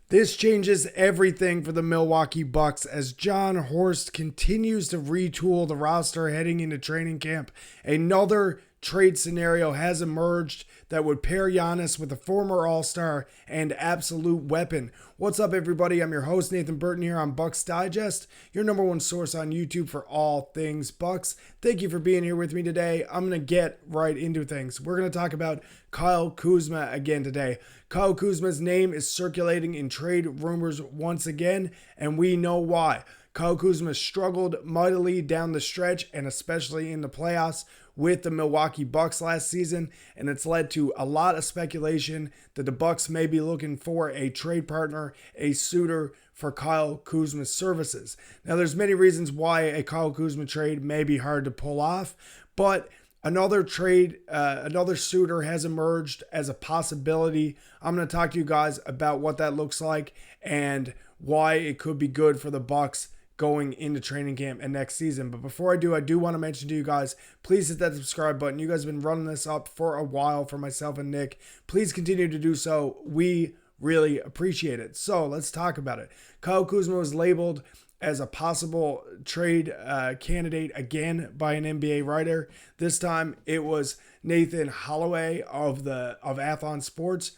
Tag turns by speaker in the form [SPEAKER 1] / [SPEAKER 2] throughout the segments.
[SPEAKER 1] This changes everything for the Milwaukee Bucks as John Horst continues to retool the roster heading into training camp. Another trade scenario has emerged that would pair Giannis with a former All-Star and absolute weapon. What's up, everybody? I'm your host, Nathan Burton, here on Bucks Digest, your number one source on YouTube for all things Bucks. Thank you for being here with me today. I'm going to get right into things. We're going to talk about Kyle Kuzma again today. Kyle Kuzma's name is circulating in trade rumors once again, and we know why. Kyle Kuzma struggled mightily down the stretch and especially in the playoffs with the Milwaukee Bucks last season, and it's led to a lot of speculation that the Bucks may be looking for a trade partner, a suitor for Kyle Kuzma's services. Now, there's many reasons why a Kyle Kuzma trade may be hard to pull off, but another suitor has emerged as a possibility. I'm going to talk to you guys about what that looks like and why it could be good for the Bucks going into training camp and next season. But before I do want to mention to you guys, please hit that subscribe button. You guys have been running this up for a while for myself and Nick. Please continue to do so. We really appreciate it. So let's talk about it. Kyle Kuzma was labeled as a possible trade candidate again by an NBA writer. This time it was Nathan Holloway of Athlon Sports.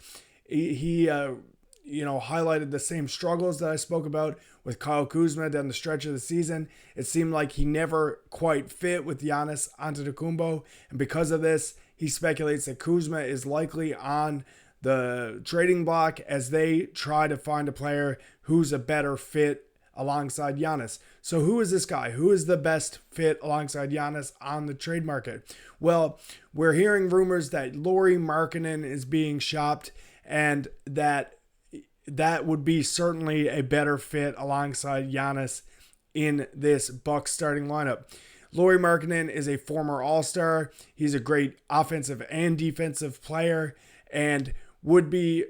[SPEAKER 1] He highlighted the same struggles that I spoke about with Kyle Kuzma down the stretch of the season. It seemed like he never quite fit with Giannis Antetokounmpo, and because of this, he speculates that Kuzma is likely on the trading block as they try to find a player who's a better fit alongside Giannis. So who is this guy? Who is the best fit alongside Giannis on the trade market? Well, we're hearing rumors that Lauri Markkanen is being shopped, and that would be certainly a better fit alongside Giannis in this Bucks starting lineup. Lauri Markkanen is a former All-Star. He's a great offensive and defensive player and would be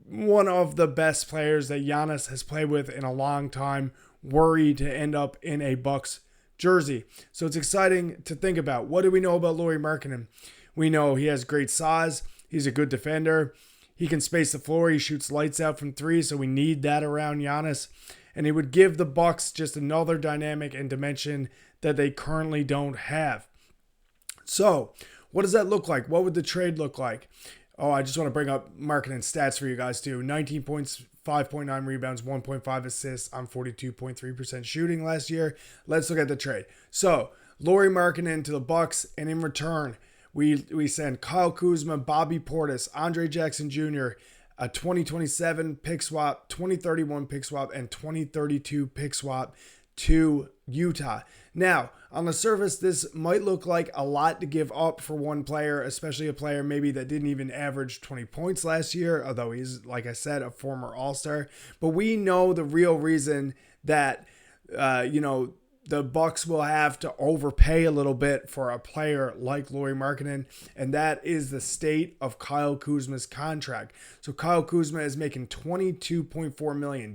[SPEAKER 1] one of the best players that Giannis has played with in a long time, worried to end up in a Bucks jersey. So it's exciting to think about. What do we know about Lauri Markkanen? We know he has great size. He's a good defender. He can space the floor. He shoots lights out from three, so we need that around Giannis. And it would give the Bucks just another dynamic and dimension that they currently don't have. So what does that look like? What would the trade look like? Oh, I just want to bring up Markkanen's stats for you guys too. 19 points, 5.9 rebounds, 1.5 assists on 42.3% shooting last year. Let's look at the trade. So Lauri Markkanen to the Bucks, and in return, we send Kyle Kuzma, Bobby Portis, Andre Jackson Jr., a 2027 pick swap, 2031 pick swap, and 2032 pick swap to Utah. Now, on the surface, this might look like a lot to give up for one player, especially a player maybe that didn't even average 20 points last year, although he's, like I said, a former All-Star. But we know the real reason that, the Bucks will have to overpay a little bit for a player like Lauri Markkanen, and that is the state of Kyle Kuzma's contract. So Kyle Kuzma is making $22.4 million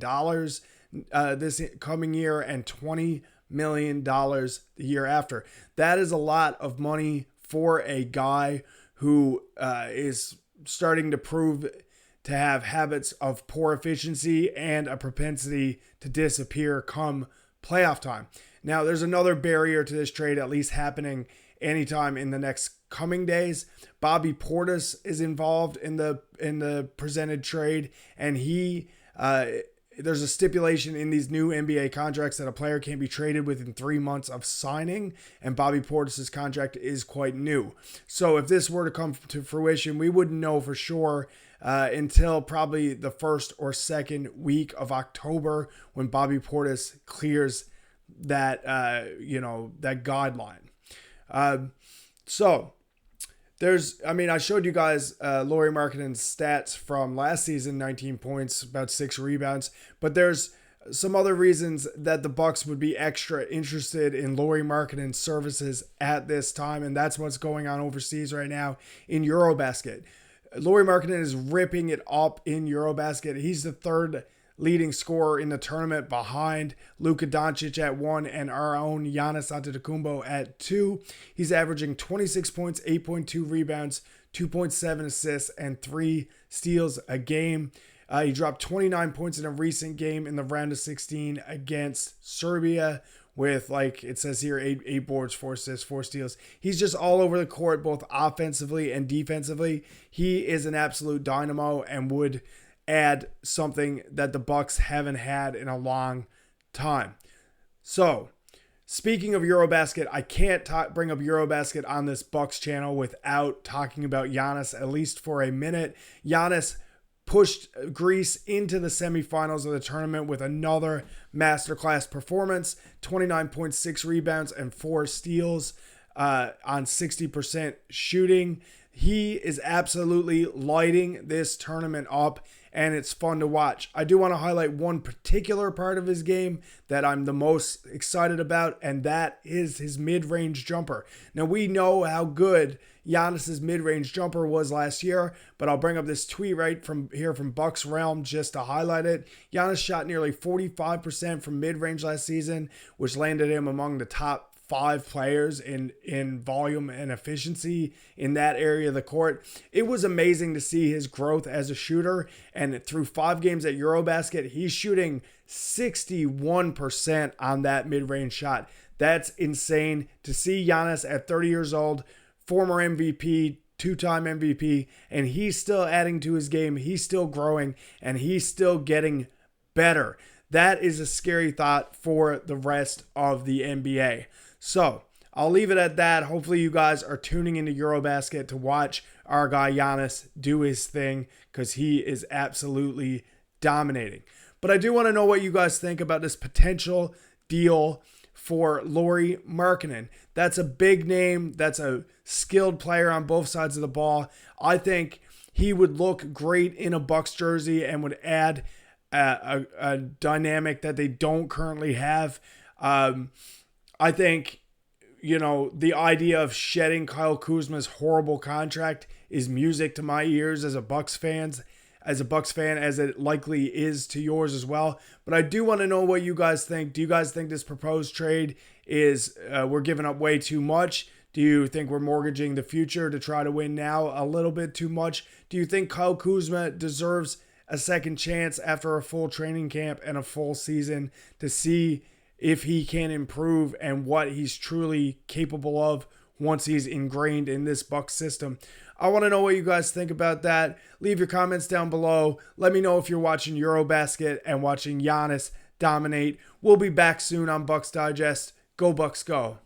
[SPEAKER 1] this coming year and $20 million the year after. That is a lot of money for a guy who is starting to prove to have habits of poor efficiency and a propensity to disappear come playoff time. Now, there's another barrier to this trade at least happening anytime in the next coming days. Bobby Portis is involved in the presented trade, and there's a stipulation in these new NBA contracts that a player can't be traded within 3 months of signing, and Bobby Portis' contract is quite new. So if this were to come to fruition, we wouldn't know for sure until probably the first or second week of October when Bobby Portis clears that guideline. So I showed you guys Lauri Markkanen's stats from last season, 19 points, about 6 rebounds, but there's some other reasons that the Bucks would be extra interested in Lauri Markkanen's services at this time, and that's what's going on overseas right now in EuroBasket. Lauri Markkanen is ripping it up in EuroBasket. He's the third leading scorer in the tournament behind Luka Doncic at 1 and our own Giannis Antetokounmpo at 2. He's averaging 26 points, 8.2 rebounds, 2.7 assists, and 3 steals a game. He dropped 29 points in a recent game in the round of 16 against Serbia with, like it says here, eight boards, 4 assists, 4 steals. He's just all over the court, both offensively and defensively. He is an absolute dynamo and would add something that the Bucks haven't had in a long time. So, speaking of EuroBasket, I can't bring up EuroBasket on this Bucks channel without talking about Giannis, at least for a minute. Giannis pushed Greece into the semifinals of the tournament with another masterclass performance, 29.6 rebounds and 4 steals on 60% shooting. He is absolutely lighting this tournament up, and it's fun to watch. I do want to highlight one particular part of his game that I'm the most excited about, and that is his mid-range jumper. Now, we know how good Giannis's mid-range jumper was last year, but I'll bring up this tweet right from here from Bucks Realm just to highlight it. Giannis shot nearly 45% from mid-range last season, which landed him among the top 5 players in volume and efficiency in that area of the court. It was amazing to see his growth as a shooter, and through 5 games at EuroBasket, he's shooting 61% on that mid-range shot. That's insane to see Giannis at 30 years old, former MVP, 2-time MVP, and he's still adding to his game. He's still growing, and he's still getting better. That is a scary thought for the rest of the NBA. So, I'll leave it at that. Hopefully you guys are tuning into EuroBasket to watch our guy Giannis do his thing, because he is absolutely dominating. But I do want to know what you guys think about this potential deal for Lauri Markkanen. That's a big name. That's a skilled player on both sides of the ball. I think he would look great in a Bucks jersey and would add a dynamic that they don't currently have. I think, the idea of shedding Kyle Kuzma's horrible contract is music to my ears as a Bucks fan, as it likely is to yours as well. But I do want to know what you guys think. Do you guys think this proposed trade is we're giving up way too much? Do you think we're mortgaging the future to try to win now a little bit too much? Do you think Kyle Kuzma deserves a second chance after a full training camp and a full season to see if he can improve and what he's truly capable of once he's ingrained in this Bucks system? I want to know what you guys think about that. Leave your comments down below. Let me know if you're watching EuroBasket and watching Giannis dominate. We'll be back soon on Bucks Digest. Go Bucks, go.